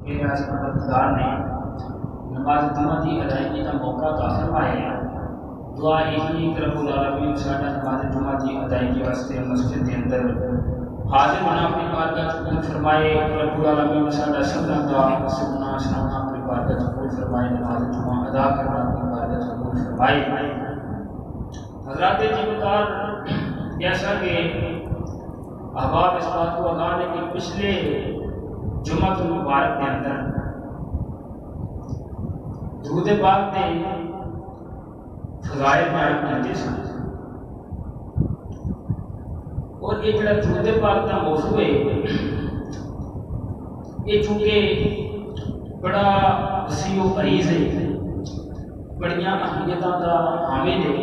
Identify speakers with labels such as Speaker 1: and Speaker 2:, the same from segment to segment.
Speaker 1: میرے عظمت خدا نے نماز جمعہ کی ادائیگی کا موقع عطا فرمایا۔ دعا یہی کہ رب العالمین ساڈا نماز جمعہ کی ادائیگی واسطے مسجد کے اندر حاضر ہونا اپنی بارگاہ قبول فرمائے۔ رب العالمین ساڈا سبنا کا سننا سنانا اپنی بارگاہ قبول فرمائے، نماز جمعہ ادا کرنا اپنی بارگاہ قبول فرمائے۔ حضرات جیوکار، جیسا کہ احباب اس بات کو آگاہ ہے کہ پچھلے جمعہ المبارک کے اندر درود پاک کے فضائل بیان کیتے سن، اور یہ جڑا درود پاک کا موضوع ہے یہ چونکہ بڑا وسیع و عریض ہے، بڑیاں اہمیتوں کا حامل ہے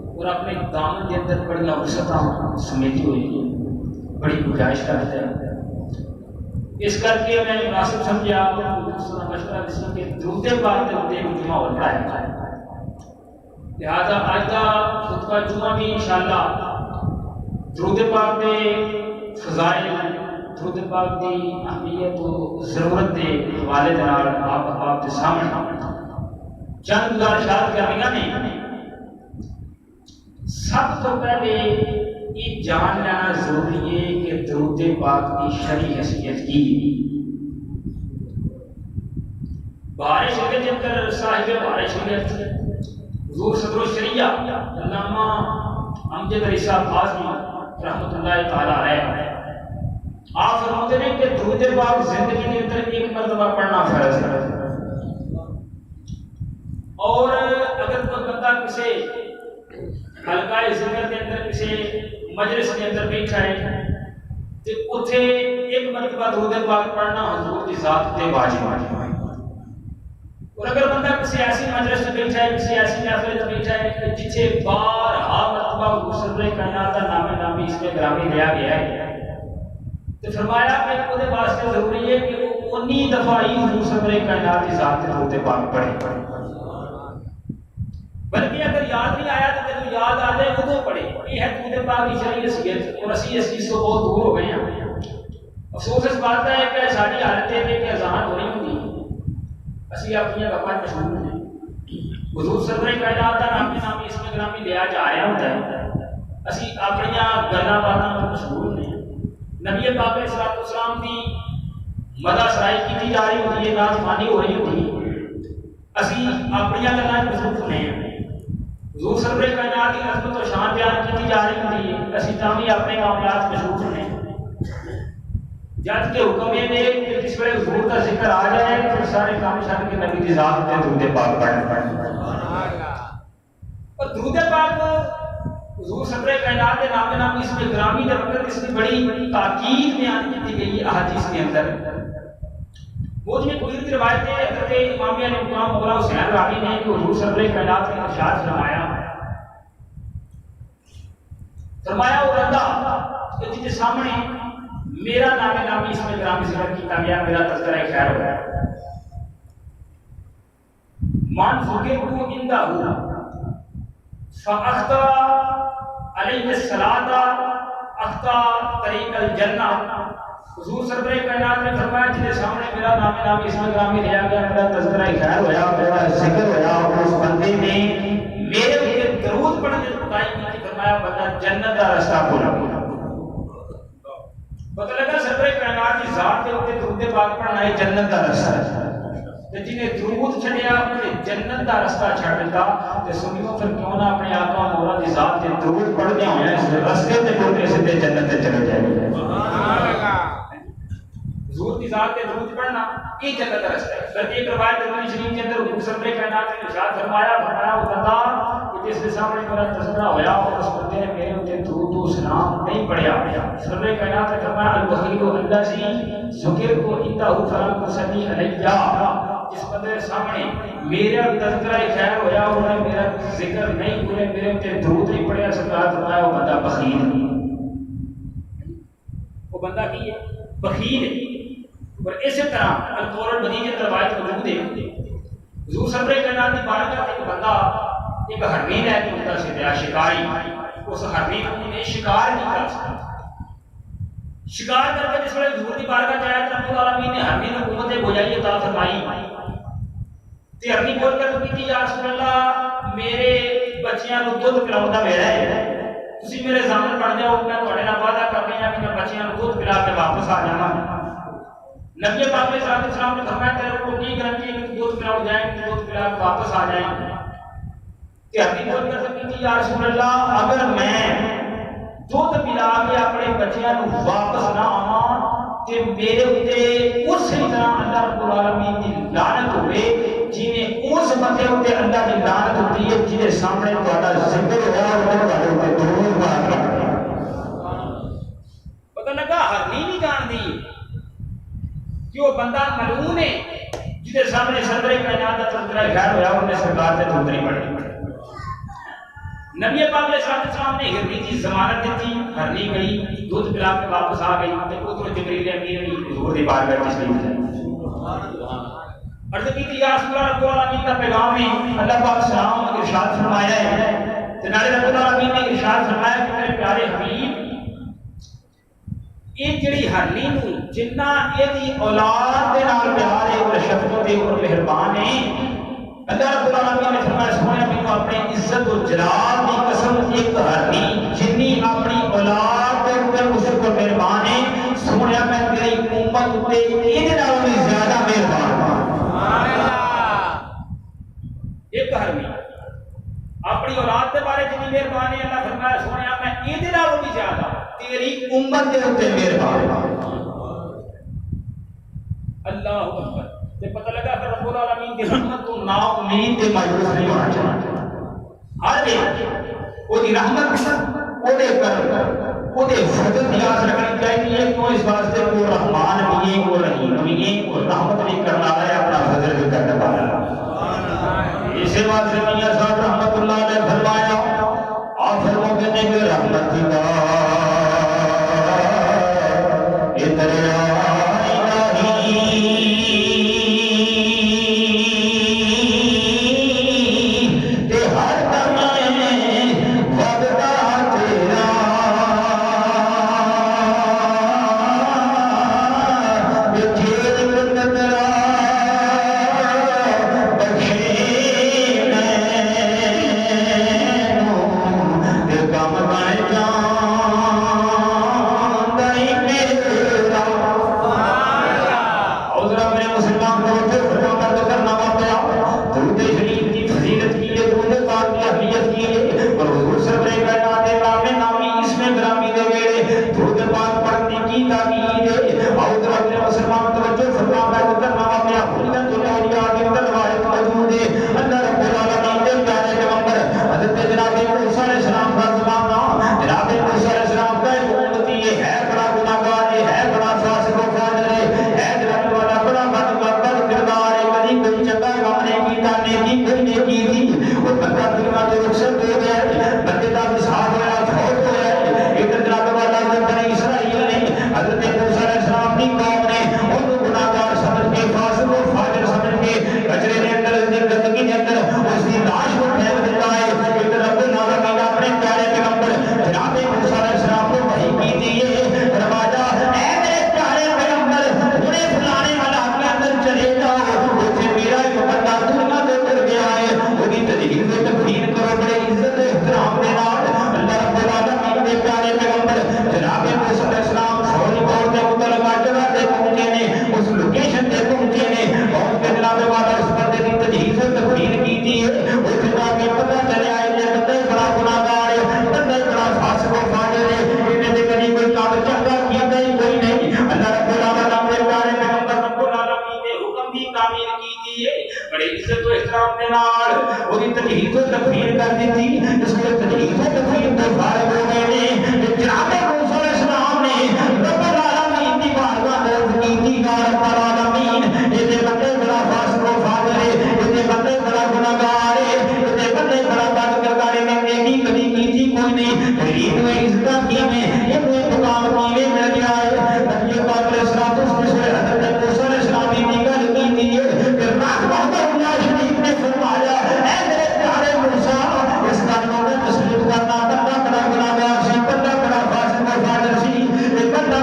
Speaker 1: اور اپنے دامن کے اندر بڑیاں وسعتاں سمیٹی ہوئی ہیں، بڑی گنجائش کرتا ہے۔ اس کر کے میں مناسب سمجھا مشورہ دسوں کہ درود پاک کے اوپر ایک جمعہ اور پڑھایا جائے، لہٰذا آج کا خطبہ جمعہ بھی انشاءاللہ درود پاک کے فضائل، درود پاک کی اہمیت و ضرورت کے حوالے کے نال آپ کے سامنے چند گزارشات کرنیاں نے۔ سب تو پہلے یہ جان لینا ضروری ہے کہ درود پاک کی شرعی حیثیت کی۔ بہار شریعت کے اندر صاحب بہار شریعت حضور صدر الشریعہ علامہ امجد علی صاحب اعظمی رحمۃ اللہ تعالی علیہ آپ فرماتے ہیں کہ درود پاک زندگی کے اندر ایک مرتبہ پڑھنا فرض ہے، اور اگر کوئی بندہ کسی حلقہ ذکر کے اندر کسی مجلس کے اندر بیٹھا ہے تو اتنے ایک مرتبہ درود پاک پڑھنا حضور کی ذات تے واجب ہے، اور اگر بندہ کسی ایسی مجلس میں بیٹھا ہے، کسی ایسی محفل میں بیٹھا ہے جتھے بارہا مرتبہ حضور صدر کائنات کا نام نامی اس میں گرامی لیا گیا ہے، تو فرمایا کہ وہ واسطے ضروری ہے کہ وہ انی دفعہ ہی حضور صدر کائنات کی ذات تے درود پاک پڑھے، بلکہ اگر یاد نہیں آیا تو جب یاد آ جائے وہ پڑھے۔ یہ ہے درود پاک کی شرعی حیثیت، اور اسی اس چیز سے بہت دور ہو گئے ہیں۔ افسوس اس بات ہے کہ ساری حالت ہے کہ اذان ہو رہی ہوتی اسی اپنی گپاں مشغول ہیں، حضور صدر کائنات کا نامی اس میں گرامی لیا جا رہا ہوتا ہے، اسی اپنی گلاں باتاں میں مشغول ہیں۔ نبی پاک علیہ الصلوۃ والسلام کی مدح سرائی کی جا رہی ہوتی ہے، نازمانی ہو رہی ہوتی ہے، اسی اپنی گلاں مصروف ہیں۔ حضور صدر کائنات کی عظمت و شان بیان کی جا رہی ہوتی ہے، اسی تامی اپنے معاملات مشغول ہیں۔ جج کے حکم یہ ہے کہ جس وقت حضور کا ذکر آ جائے پھر سارے کام چھڈ کے نبی کی ذات تے درود پاک پڑھیں۔ اور درود پاک حضور صدر کائنات کے نام نامی اس میں گرامی کے وقت اس کی بڑی تاکید بیان کی گئی ہے احادیث کے اندر۔ وہ جو کوئی بھی روایت ہے حضرت امام علی مقام مولا حسین راوی نے کہ حضور صدر کائنات کا ارشاد فرمایا وہ بندہ کہ جس کے سامنے میرا نام نامی اس میں گرامی ذکر کیا گیا، میرا تذکرہ خیر ہو گیا، من ذکرہ عندہ فاخطا علیہ الصلاۃ اخطا طریق الجنہ۔ حضور صدر کائنات نے فرمایا جس کے سامنے میرا نام نامی اس میں گرامی لیا گیا، میرا تذکرہ خیر ہوا، میرا ذکر ہوا، اس بندے نے میرے اوپر درود پڑھنے کی بتائی کی، فرمایا بندہ جنت کا راستہ کھولا۔ پتہ لگا صدر کائنات کی ذات کے اوپر درود پاک پڑھنا ہے جنت کا راستہ ہے، جنہیں درود چھڑیا اپنے جنت کا راستہ چھڑ دیتا، تو سنیو پھر کیوں نہ اپنے آقا مولا کی ذات کے درود پڑھتے ہوئے اس راستے تے ٹوٹے سیدھے جنت تے چلے جائیں۔ حضور کی ذات کے درود پڑھنا یہ جنت کا راستہ ہے۔ بلکہ ایک روایت نبوی شریف کے اندر حضور صدر کائنات نے ارشاد فرمایا وہ بندہ کہ جس کے سامنے میرا تذکرہ ہوا اور اس بندے نے میرے اوپر درود و سلام نہیں پڑھیا، صدر کائنات نے فرمایا البخیل الذی ذکرت عندہ فلم تصلی علیہ، جس بندے کے سامنے میرا تذکرہ خیر ہوا اور انہیں میرا ذکر نہیں، انہیں میرے اوپر درود نہیں پڑھیا، سرکار فرمایا وہ بندہ بخیل ہے۔ وہ بندہ کی ہے؟ بخیل ہے۔ اور اسی طرح القول المدین کی روایت موجود ہے، حضور صدر کائنات کی بارگاہ ایک بندہ ایک حرمین ہے تو اندر سے دیا شکاری، اس حرمین کو نے شکار نہیں کر سکتا، شکار کر کے جس ویلے حضور دی بارگاہ چ آیا تے رب العالمین نے ہرنی نوں قوت گویائی عطا فرمائی تے ہرنی بول کر کہتی یا رسول اللہ میرے بچیاں نوں دودھ پلاؤ دا ویلا ہے تسی میرے ضامن بن جاؤ میں تہاڈے نال وعدہ کر رہی ہاں کہ میں بچیاں نوں دودھ پلا کے واپس آ جاواں نبی پاک علیہ السلام نے فرمایا تیرے کو کی گارنٹی ہے کہ دودھ پلاؤ جائیں دودھ پلا کے واپس آ جائیں کہ ہرنی بول کر کہتی یا رسول اللہ اگر میں دودھ پلا کے اپنے بچیاں نوں واپس نہ آواں تے میرے اوتے اسی طرح اللہ رب العالمین دی لعنت ہوے جویں اس بندے اوتے اللہ دی لعنت ہوتی ہے جے سامنے تہاڈا ذکر ہوا تے تہاڈے اوتے درود پڑھ پتہ لگا ہرنی نہیں جاندی کہ وہ بندہ ملعون ہے جے سامنے صدر کائنات دا تذکرہ خیر ہوا انہیں سرکار تے درود نہیں پڑھی نبی پاک علیہ السلام نے ہرنی کی ضمانت دیتی ہرنی گئی دودھ پلا کے واپس آ گئی تے ادھر جبریل امین نے حضور دی بارگاہ میں تشریف لے عرض کی تھی یا رسول اللہ رب العالمین کا پیغام ہے اللہ پاک سلام ارشاد فرمایا ہے تے نالے رب العالمین نے ارشاد فرمایا کہ میرے پیارے حبیب یہ جڑی ہرنی نوں جنہ ایدی اولاد دے نال پیار ہے اور شفقت ہے اور مہربان ہے اللہ رب العالمین نے فرمایا سونے میں اپنے عزت و جلال کی قسم ایک ہرنی جنی اپنی اولاد کے اوپر اس کو مہربان ہے سونے میں تیری امت تے ایدے نال بھی زیادہ مہربان سبحان اللہ ایک ہرنی اپنی اولاد کے بارے جنی مہربان ہے اللہ فرمایا سونے میں ایدے نال بھی زیادہ تیری امت کے اوپر مہربان اللہ اکبر تے پتہ لگا کہ رب العالمین کی رحمت تو نا امید تے مایوس نہیں ہونا چاہیے ہر ایک وہ دی رحمت او دے کر او دے فضل دی آس رکھنی چاہیے تو اس واسطے وہ رحمان بھی ہے وہ رحیم بھی ہے وہ رحمت بھی کرنا ہے اپنا فضل بھی کرنے والا ہے اسی واسطے میاں صاحب رحمت اللہ نے فرمایا آپ فرمو کہ نے رحمت دی دا اے دریا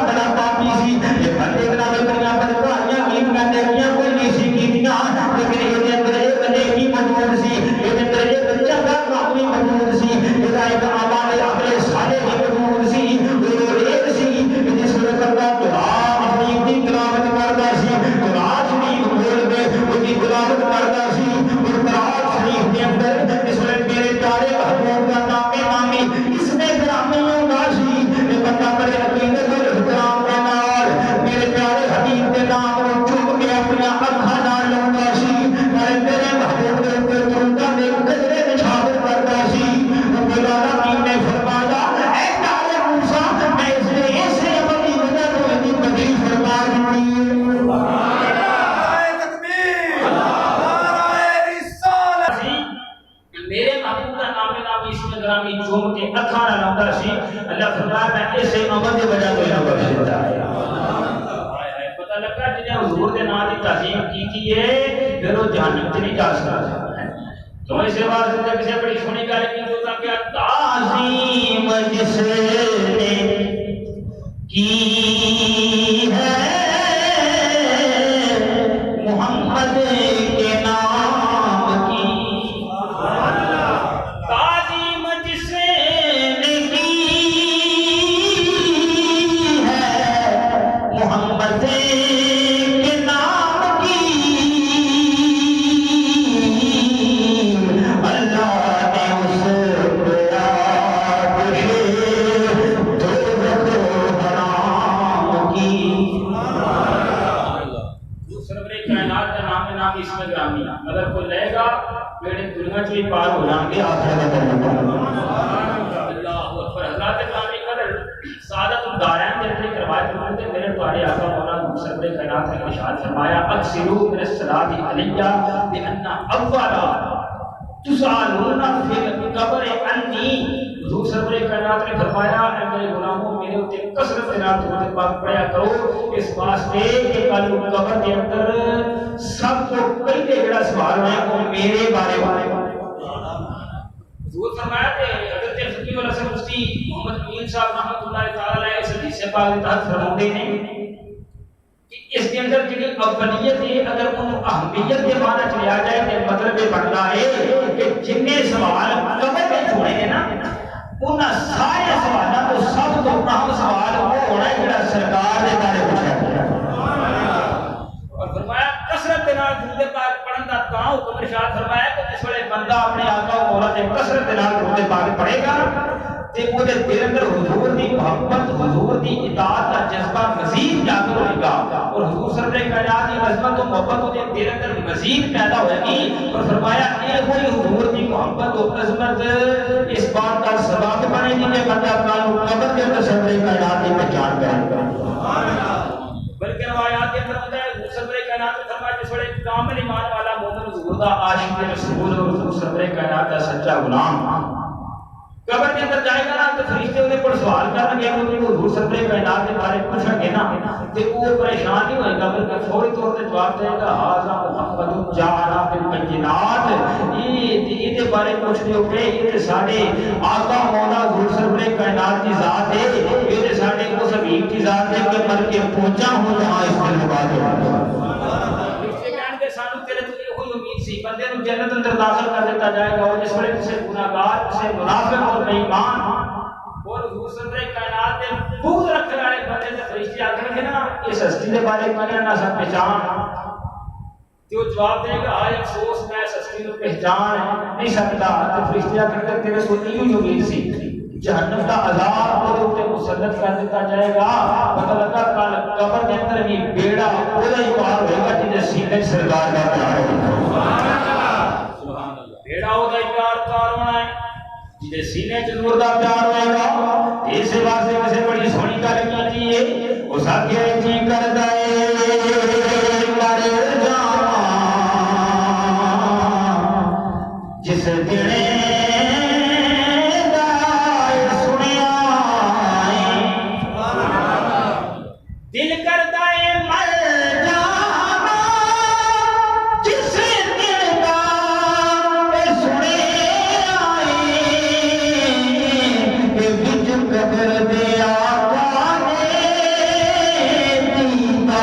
Speaker 2: بڑا
Speaker 1: اکھاں نال آوندا سی اللہ فرمایا میں اسے عمل دی وجہ تو انہاں بخش دیتا ہے پتہ لگا جنہیں حضور دے نام دی تعظیم کی ہے پھر وہ جہنم چ نہیں جا سکتا تو اس کے بعد سے کسی بڑی سونی گل کی تو کہ تعظیم جس نے کی ہے محمد کے نام کی تعظیم جس نے کی ہے محمد کے نام کی اللہ نے اس اس میں گرامی اگر کوئی لے گا میرے دنیا چوئی پار ہو جائیں گے آخرت اللہ اکبر حضرات گرامی قدر سعادت الدارین جنہی کروائے فرماتے میرے تمہارے آقا مولانا سرور کائنات نے ارشاد فرمایا اکثروا من الصلاۃ علیہ بان اولا تسالون فی القبر عنی حضور سرور کائنات نے فرمایا اے میرے غلاموں میرے اوتے کثرت سے درود پاک پڑھا کرو اس واسطے کہ کل قبر کے اندر سب کو پہلے جڑا سوال ہے وہ میرے بارے حضور فرمایا کہ حضرت فقیہ الحسن مفتی محمد امین صاحب رحمۃ اللہ تعالی علیہ اس حدیث پاک کے تحت فرماتے ہیں کہ اس کے اندر جڑی اولیت ہے اگر ان اہمیت کے معنی چ لیا جائے تو مطلب یہ بنتا ہے کہ جتنے سوال قبر میں چھوڑے ہیں نا ان سارے سوالوں کو سب تو اہم سوال وہ ہونا ہے جڑا سرکار کے بارے پوچھا گیا اور فرمایا کثرت کے نال درود پاک پڑھن دا تا حکم ارشاد فرمایا کہ جس ویلے بندہ اپنے آقا و مولا تے کثرت کے نال درود پاک پڑھے گا تے او دے دل اندر حضور دی محبت حضور دی اطاعت دا جذبہ مزید جاگر ہوئے گا اور حضور سرور کائنات کی عظمت و محبت او دے دل اندر مزید پیدا ہوئے گی اور فرمایا اے ہوئی حضور دی محبت و عظمت اس بات کا سبب بنے گی کہ بندہ کل قبر کے اندر سرور کائنات کی پہچان کرے گا بلکہ روایات کے اندر ہوتا ہے حضور سرور کائنات نے فرمایا جس بڑے کامل ایمان والا مومن حضور دا عاشق رسول اور حضور سرور کائنات کا سچا غلام قبر کے اندر جائے گا نا تو فرشتے انہیں پر سوال کریں گے کہ حضور سرور کائنات کے بارے پوچھیں گے نا تو وہ پریشان نہیں ہوئے گا بلکہ فوری طور پہ جواب دے گا ھذا محمد جاءنا بالبینات یہ دے بارے پوچھتے ہو کہ یہ سارے آقا مولا حضور سرور کائنات کی ذات ہے یہ سارے اس حبیب کی ذات ہے کہ مر کے پہنچا ہوں جہاں اس دل مبارک بندے کو جنت اندر داخل کر دیتا جائے گا اور جس بڑے کسی گناہگار کسی منافق اور بے ایمان اور حضور سرور کائنات نے بغض رکھنے والے بندے سے فرشتے آکر کے نا اس ہستی کے بارے میں نہ سب پہچان تو جواب دے گا آج افسوس میں اس ہستی کو پہچان نہیں سکتا تو فرشتے آکر کے تیرے کو نہیں امید سی جہنم کا عذاب اور اوپر مسلط کر دیتا جائے گا پتہ لگا کل قبر کے اندر بھی بیڑا اولا ہی پار ہوئے گا جنہیں سینے سرکار کا پیار ہوگا بیڑا اولا ہی پیار ہونا ہے جنہیں سینے چنور کا پیار ہوئے گا اس واسطے کسے بڑی سونی کا لگی چاہیے اس آگے جی کر دائے مر جاواں جس دنے دل کرتا ہے مر جانا جس دل کا سنے آئے کہ بچ قبر دے آقا نے دیدار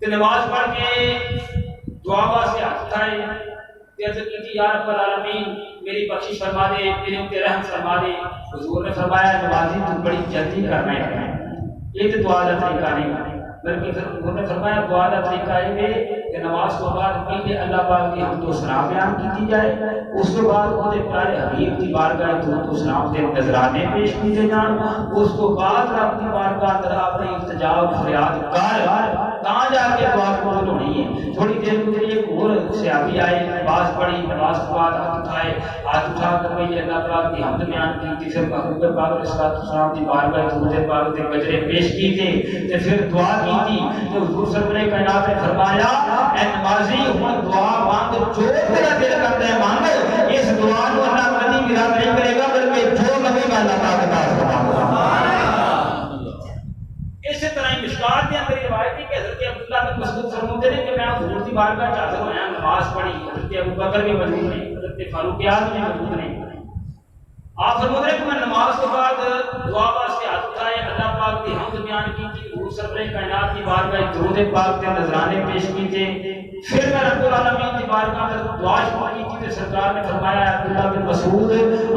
Speaker 1: کہ نماز پڑھ کے دعا واسطے ہاتھ اٹھائے تے عرض کی یا رب العالمین میری بخشش فرما دے، میرے اوپر رحم فرما دے۔ حضور نے فرمایا نمازی تو بڑی جلدی کرنا ہے، یہ تو دعا کا طریقہ نہیں، بلکہ پھر انہوں نے فرمایا دعا کا طریقہ یہ ہے کہ نماز کو بعد پہلے اللہ پاک کی حمد و ثنا بیان کی جائے، اس کے بعد وہ پیارے حبیب کی بارگاہ درود و سلام کے نذرانے پیش کیے جان، اس کو بعد رب کی بارگاہ اندر اپنی التجا و فریاد کر تاں جا کے دعا قبول ہونی ہے۔ تھوڑی دیر گزری ایک اور صحابی آئے، نماز پڑھی، نماز کے بعد ہاتھ اٹھائے، ہاتھ اٹھا کر پہلے اللہ پاک کی حمد بیان کی، پھر محبوب پاک علیہ السلام کی بارگاہ درود پاک کے گجرے پیش کیتے تے پھر دعا کی تھی۔ تو حضور سرور کائنات نے فرمایا اے نمازی ہن دعا مانگ جو تیرا دل کرتا ہے مانگ، اس دعا کو اللہ کبھی بھی رد نہیں کرے گا بلکہ جو مانگے گا اللہ پاک عطا فرمائے گا۔ اسی طرح ہی مشکات کے اندر روایت ہے کہ حضرت عبداللہ بن مسعود فرماتے ہیں کہ میں حضور کی بارگاہ میں حاضر ہوا، نماز پڑھی، حضرت ابوبکر بھی موجود ہیں، حضرت فاروق اعظم بھی موجود ہیں۔ آپ فرماتے ہیں کہ میں نماز کے بعد دعا واسطے ہاتھ اٹھائے، اللہ پاک کی حمد بیان کی تھی، حضور سرور کائنات کی بارگاہ درود پاک کے نذرانے پیش کیے، پھر میں رب العالمین کی بارگاہ میں دعا شروع کی تھی، سرکار نے فرمایا عبداللہ بن مسعود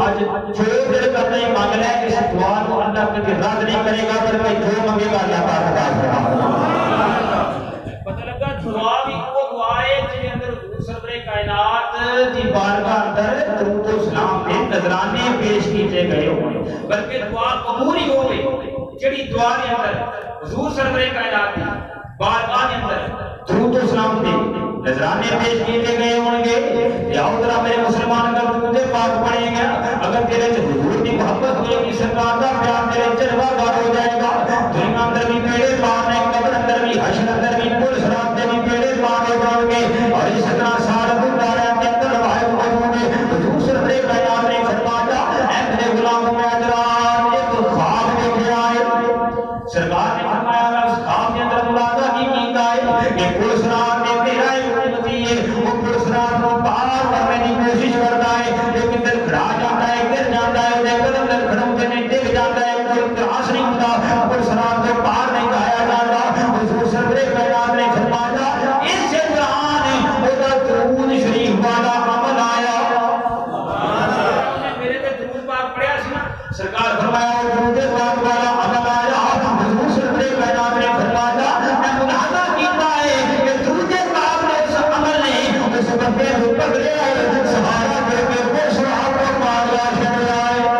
Speaker 1: آج جو دل کرتا ہے مانگ لے، اس دعا کو اللہ کبھی رد نہیں کرے گا بلکہ جو مانگے گا اللہ پاک عطا فرمائے گا۔ پتہ لگا دعا بھی وہ دعا ہے جس کے اندر حضور سرور کائنات کی بارگاہ اندر درود و سلام کے نذرانے پیش کیے گئے ہوئے، بلکہ دعا قبول ہی ہوئے جڑی دعا کے اندر حضور سرور کائنات کی بارگاہ کے اندر درود و سلام کے نذرانے پیش کیے گئے ہوں گے۔ یا ذرا میرے مسلمان اگر درود پاک پڑھیں گے، اگر تیرے سے حضور کی محبت ہوئے گی، سرکار کا پیار تیرے جلوہ دار ہو جائے گا، دنیا اندر بھی پیڑے پار ہیں، قبر اندر بھی، حشر اندر بھی، پل صراط پہ بھی پیڑے پار ہو جائیں گے، اور اس طرح سارا دنیا کے اندر روایت موجود ہے۔ حضور سرور کائنات نے فرمایا اے میرے غلاموں میں حضرات ایک خواب دیکھے آئے، سرکار نے فرمایا میں اس خواب کے اندر ملاحظہ کی کیتا ہے کہ پل صراط میں تیرا ایک امتی ہے، وہ پل صراط کو پار کرنے کی کوشش کرتا ہے لیکن دل کھڑا جاتا ہے، گر جاتا ہے، وہ قدم دل کھڑوں کے ڈگ جاتا ہے، کوئی کراس نہیں ہوتا، پل صراط کو پار نہیں کہا جاتا۔ حضور سرور کائنات نے فرمایا اس سے قرآن خدا درود شریف والا عمل آیا، میرے تے درود پاک پڑھیا سی نا، سرکار فرمایا درود پاک والا عمل آیا۔ حضور سرور کائنات نے فرمایا میں ملاحظہ کیتا ہے کہ درود پاک نے اس عمل نے اس بندے کو پکڑیا ہے، سہارا دے کے پل صراط کو پار لا چھڑایا،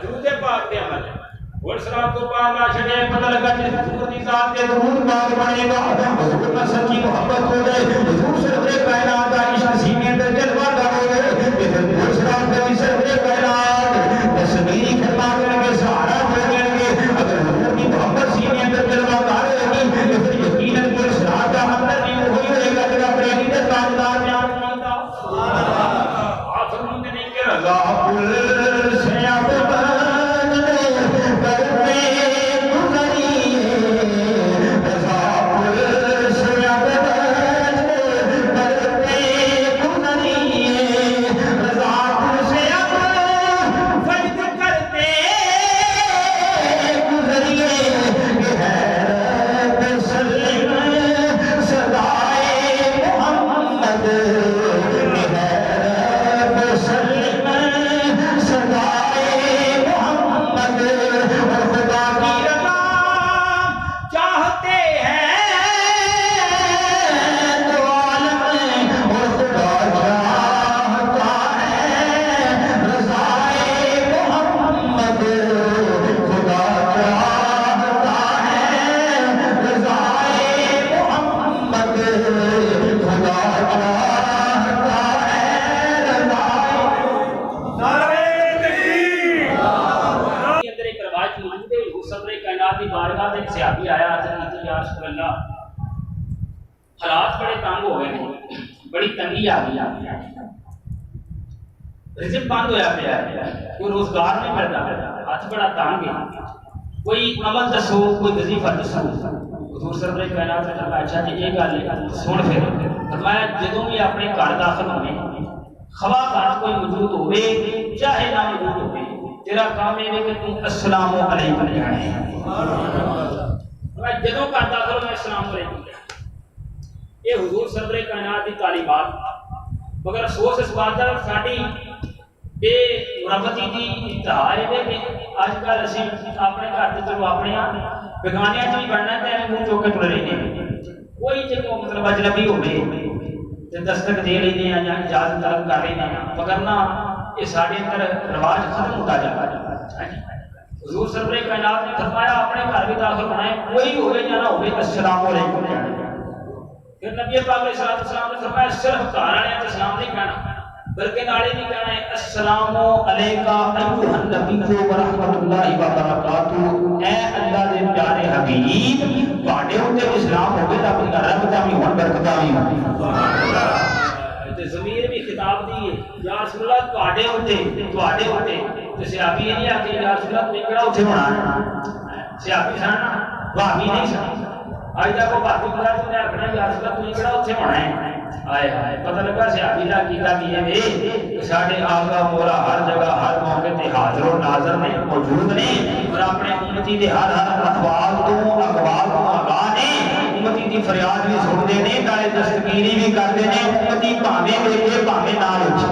Speaker 1: درود پاک دے عمل پل صراط کو پار لا چھڑایا۔ پتہ لگا جس حضور کی ذات کے درود پاک پڑھے گا حضور میں سچی محبت ہو گئے، حضور سرور کائنات کا عشق سینے اندر جلوہ دار ہو گئے، پل صراط پہ سرور کائنات تصویری فرما کے سہارا دے گے۔ اگر حضور کی محبت سینے اندر جلوہ دار ہوگی تو پھر یقیناً پل صراط کا مندر نہیں ہوئے گا جب اپنے لیے تاجدار بیان کیتا۔ آپ فرماتے ہیں کہ رضا پل سے اب صحابی آیا حضرت یا رسول اللہ حالات بڑے تنگ ہو گئے، بڑی تنگی آ گئی، رزق بند ہویا پیا ہے، کوئی روزگار نہیں ملتا، ہاتھ بڑا تنگ ہے، کوئی عمل دسو، کوئی وظیفہ دسو۔ حضور سرور کائنات نے فرمایا اچھا جی یہ گل ہے سن، پھر فرمایا جدوں بھی اپنے گھر داخل ہونے خواہ گھر کوئی موجود ہوئے چاہے نہ موجود ہوئے، تیرا کام یہ ہے کہ تم السلام علیکم جانے، جدوں گھر داخل ہونا السلام یہ حضور سرور کائنات کی تعلیمات. مگر افسوس اس بات کا ساری بے مربتی کی انتہا ہے کہ اج کل اسی اپنے گھر سے چلو اپنے بگانیاں چ بھی بننا تے منہ چوک کے ٹر رہے ہیں. کوئی جے کو مطلب اجنبی ہوے تے دستک دے لینے ہیں یا اجازت طلب کر لینے ہیں مگر نہ یہ سارے اندر رواج ختم ہوتا جا رہا ہے. حضور سرور کائنات نے فرمایا اپنے گھر بھی داخل ہونا ہے کوئی ہوے یا نہ ہوے السلام علیکم کہنا. پھر نبی پاک علیہ السلام نے فرمایا صرف گھر والے تے سلام نہیں کہنا بلکہ نالے بھی کہنا ہے السلام علیکہ ایھا النبی و رحمۃ اللہ وبرکاتہ. اے اللہ دے پیارے حبیب تواڈے اوتے اسلام ہوے رب دی رحمتاں بھی ہون برکتاں بھی ہون. سبحان اللہ. تے ضمیر بھی خطاب دی ہے یا رسول اللہ تواڈے اوتے تے صحابی نہیں آکھے یا رسول اللہ تو کیڑا اوتھے ہونا ہے. صحابی سن بھابی نہیں سن. اج تک وہ بھابی بلا تو آکھنا یا رسول اللہ تو کیڑا اوتھے ہونا ہے. آئے ہائے پتہ لگا صحابی دا عقیدہ کی ہے ساڈے آقا مولا ہر جگہ ہر موقع تے حاضر و ناظر نے موجود نے اور اپنے امتی دے ہر احوال تو اقوال تو آگاہ نے. امتی دی فریاد بھی سنتے ہیں نالے دستگیری بھی کرتے ہیں. امتی بھاویں ویکھے بھاویں نہ ویکھے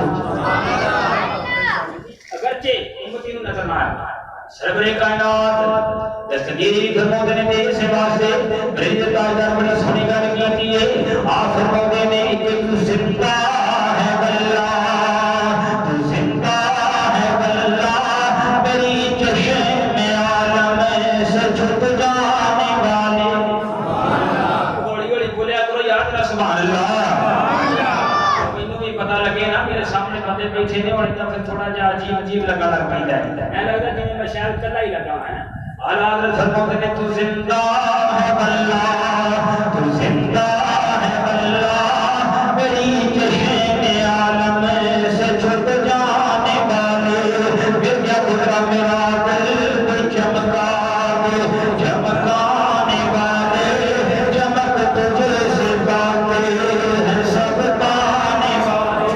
Speaker 1: اگرچہ امتی نوں نظر نہ آئے سرور کائنات دستگیری بھی فرماتے ہیں اسے واسطے برج تاجدار بڑی سونی گل کیتی ہے. آپ فرماتے ہیں کہ تو زندہ ہے واللہ تو زندہ ہے واللہ میری چشم عالم سے چھپ جانے والے. ہولی ہولی بولیا کرو یار ذرا سبحان اللہ. مینوں بھی پتہ لگے نا میرے سامنے بندے بیٹھے نے اور پھر تھوڑا جہا عجیب لگا لگ پیندا ہے. اے لگدا جویں میں شاید کلا ہی لگا ہوا ہے. اعلیٰ حضرت فرماتے ہیں تو زندہ ہے واللہ تو زندہ ہے واللہ میری چشم عالم سے چھپ جانے والے. پھر کیا گزرا میرا دل چمکانے والے چمک تجھ سے باتیں ہیں سب پانے والے.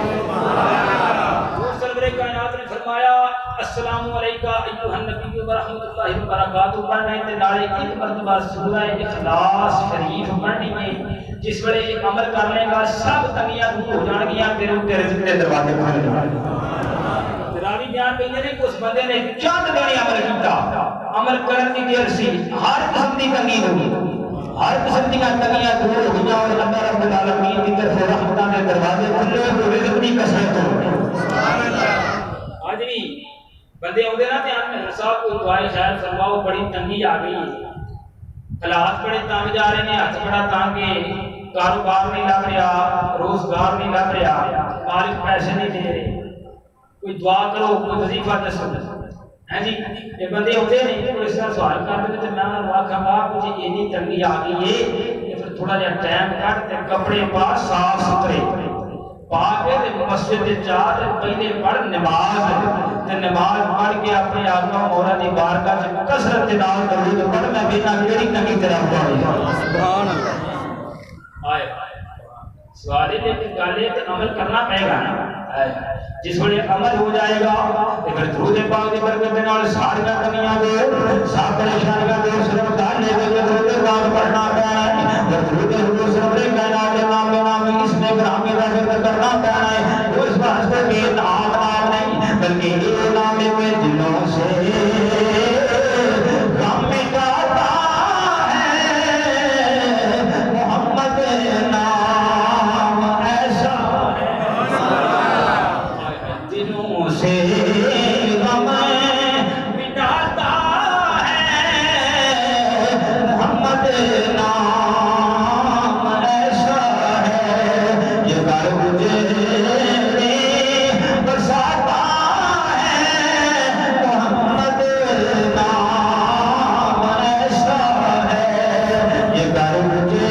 Speaker 1: سرور کائنات نے فرمایا السلام علیکہ ایھا النبی و رحمۃ اللہ وبرکاتہ پڑھنے تے نالے ایک مرتبہ سورہ اخلاص شریف پڑھنی ہے جس ویلے عمل کر لے گا سب تنگیاں دور ہو جان گیاں تیرے رزق دے دروازے کھل جان گے. راوی بیان کہندے نے کہ اس بندے نے چند دن عمل کیتا عمل کرن دی دیر سی ہر قسم دی تنگی ہوئی ہر قسم دی تنگیاں دور ہو گئیاں اور اللہ رب العالمین کی طرف رحمتاں دے دروازے کھلے اور رزق دی کثرت ہو گئی. سبحان اللہ. آج بھی بندے ہوندے نا دھیان میں صاحب کوئی دعائے خیر فرماؤ بڑی تنگی آ گئی ہے حالات بڑے تنگ جا رہے ہیں ہاتھ بڑا تنگ ہے کاروبار نہیں لگ رہا روزگار نہیں لگ رہا مالک پیسے نہیں دے رہے کوئی دعا کرو کوئی وظیفہ دسو ہیں جی. یہ بندے ہوتے نہیں کوئی اس طرح سوال کرتے تو میں انہوں نے آخا گا مجھے اینی تنگی آ گئی ہے کہ پھر تھوڑا جہا ٹائم کٹ تے کپڑے پا صاف ستھرے پا کے مسجد جا تے پہلے پڑھ نماز تے نماز پڑھ کے اپنے آقا مولا دی بارگاہ وچ کثرت دے نال درود پڑھ میں بنا کیڑی تنگی تیرا ہوئی. سبحان اللہ. آئے سوال ہے کہ گل تے عمل کرنا پڑے گا نا. جس ویلے عمل ہو جائے گا تے پھر درود پاک دی برکت دے نال ساریاں کمیاں دور سب پریشانیاں دور صرف گل ہے کہ درود پاک پڑھنا پینا ہے. درود حضور سرور کائنات کے نام اس میں گرامی کا ذکر کرنا پینا ہے. اس واسطے کہ نام نہیں بلکہ یہ نام میں دلوں سے غم مٹاتا ہے. محمد نام ایسا ہے دلوں سے غم مٹاتا ہے. محمد نام ایسا ہے یہ کر مجھے برساتا ہے. محمد نام ایسا ہے یہ کر مجھے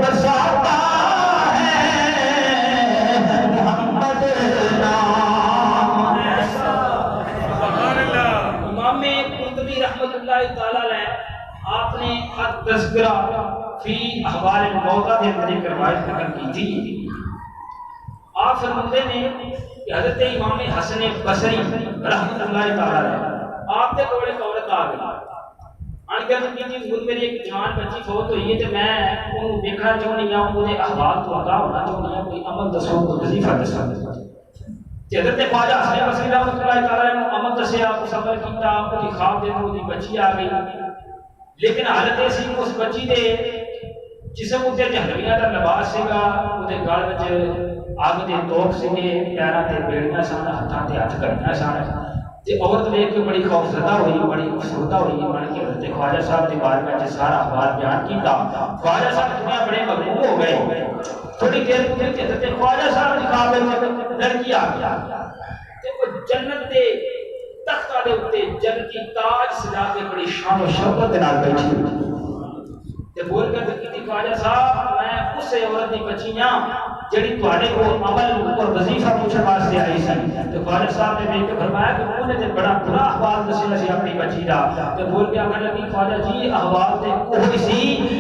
Speaker 1: برساتا ہے. محمد نام ایسا ہے. سبحان اللہ. امام قرطبی رحمۃ اللہ تعالی علیہ آپ نے التذکرہ فی احوال الموتى کے اندر ایک روایت نقل کی تھی. آپ فرماتے ہیں کہ حضرت امام حسن بصری رحمۃ اللہ تعالی علیہ آپ کے کول ایک عورت آ گئی. انگل کی حضور میری ایک جوان بچی فوت ہوئی ہے تو میں انہوں دیکھنا چاہنی ہوں وہ احوال تو آگاہ ہونا چاہنی ہوں کوئی عمل دسو کوئی وظیفہ دسو حضرت خواجہ حسین بصری رحمۃ اللہ تعالیٰ نے عمل دسیا صبر کیتا وہ خواب دے وہ بچی آ گئی لیکن حالت ایسی اس بچی دے جسم اتنے جہنمیاں کا لباس سیگا وہ گل وچ اگ دے توپ سیگے پیراں تے بیڑیاں سن ہاتھاں تے ہاتھ کڑیاں سن تے عورت دیکھ کے بڑی خوفزدہ ہوئی بڑی افسردہ ہوئی بن کے حضرت خواجہ صاحب کے بارے میں سارا احوال بیان کیتا خواجہ صاحب دنیا بڑے مغموم ہو گئے تھوڑی دیر گزری تے حضرت خواجہ صاحب دی خواب وچ لڑکی آ گئی تے وہ جنت دے تختہ دے اوتے جنتی تاج سجا کے بڑی شان و شوکت نال بیٹھی تے بول کر کہتی خواجہ صاحب میں اس عورت دی بچی ہاں جڑی تواڈے کو عمل اور وظیفہ پوچھن واسطے آئی سی تے خواجہ صاحب نے دیکھ کے فرمایا کہ انہوں نے تے بڑا برا احوال دسیا سی اپنی بچی دا تے بول کے آخر لگی خواجہ جی احوال تے کوئی سی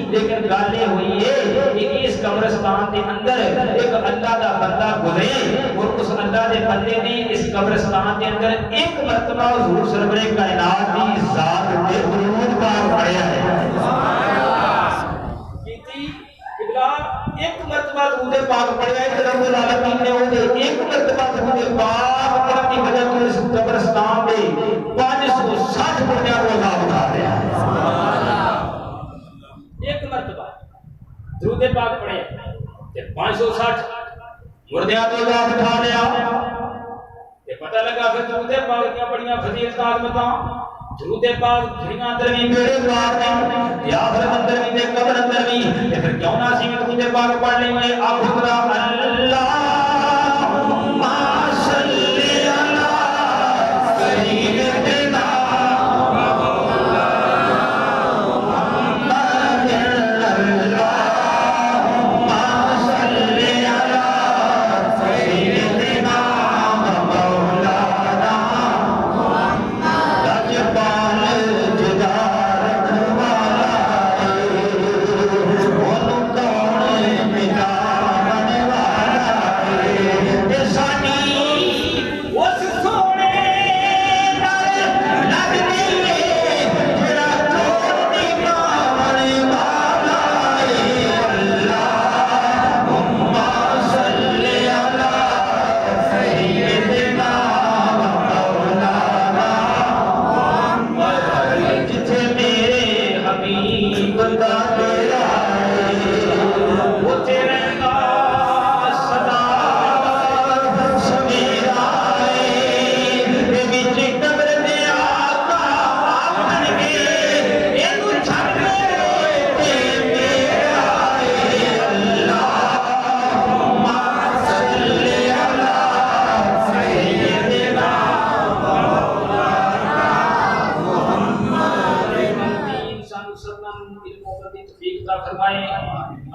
Speaker 1: لیکن گل یہ ہوئی ہے کہ اس قبرستان دے اندر ایک اللہ دا بندہ گزرے اور اس اللہ دے بندے نے اس قبرستان دے اندر ایک مرتبہ حضور سرور کائنات دی ذات دے درود پاک پڑھیا ہے ایک مرتبہ درود پاک پڑھیا ہے رب العالمین نے انہیں ایک مرتبہ درود پاک پڑھنے کی وجہ سے اس قبرستان میں 560 مردیاں کو عذاب اٹھا دیا ایک مرتبہ درود پاک پڑھے تے 560 مردیاں کو عذاب اٹھا لیا تے پتہ لگا کہ درود پاک کیا بڑیاں فضیلت عظمتاں درود پاک دنیا اندر بھی میرے دوار نے یا پھر اندر بھی دے قبر اندر بھی یا پھر کیوں نہ سی میں درود پاک پڑھ لیں گے آپ خدا اللہم صلی علی سیدنا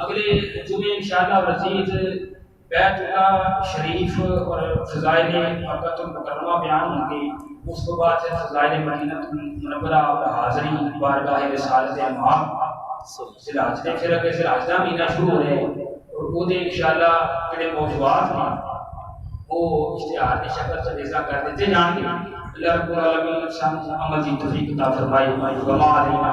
Speaker 1: اگلے جمعے انشاءاللہ رسید بیت اللہ شریف اور فضائل مکہ المکرمہ بیان ہوں گے اس کو بعد سے فضائل مدینہ منورہ اور حاضری بارگاہ رسالت امام سراج دے پھر اگے سراج دا مہینہ شروع ہو رہے اور وہ دے انشاءاللہ جڑے موضوعات ہیں وہ اشتہار کی شکل سے وضع کر دیتے جان گے اللہ رب العالمین عمل کی توفیق عطا فرمائے وما علینا